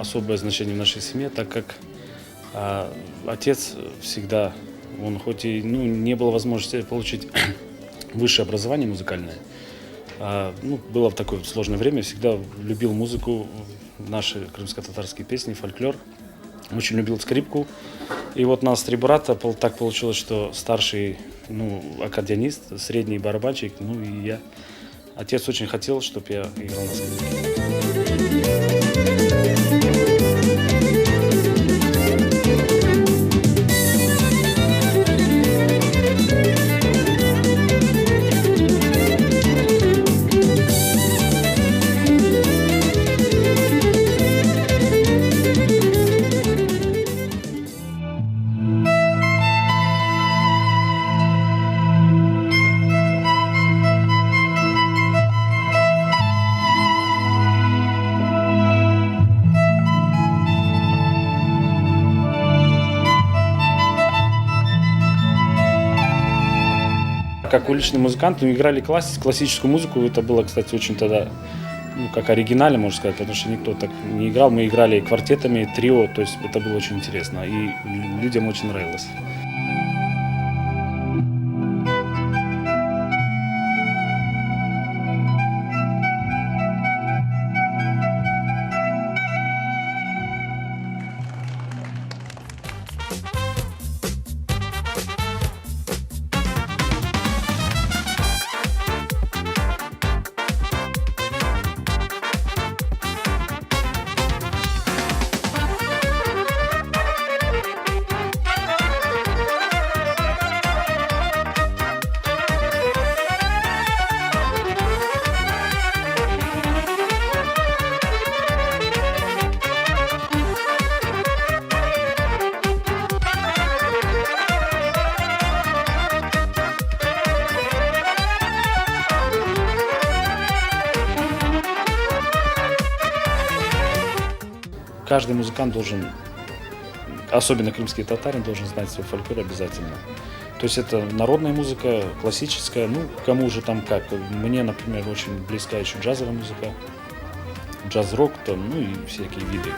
особое значение в нашей семье, так как отец всегда, он хоть и не было возможности получить высшее образование музыкальное, было в такое сложное время, всегда любил музыку, наши крымско-татарские песни, фольклор, очень любил скрипку. И вот нас 3 брата, так получилось, что старший, аккордеонист, средний барабанщик, и я. Отец очень хотел, чтобы я играл на скрипке. Как уличный музыкант, играли классическую музыку. Это было, кстати, очень тогда, как оригинально, можно сказать, потому что никто так не играл. Мы играли квартетами, трио, то есть это было очень интересно. И людям очень нравилось. Каждый музыкант должен, особенно крымский татарин, должен знать свой фольклор обязательно. То есть это народная музыка, классическая, кому же там как. Мне, например, очень близка еще джазовая музыка, джаз-рок, и всякие виды.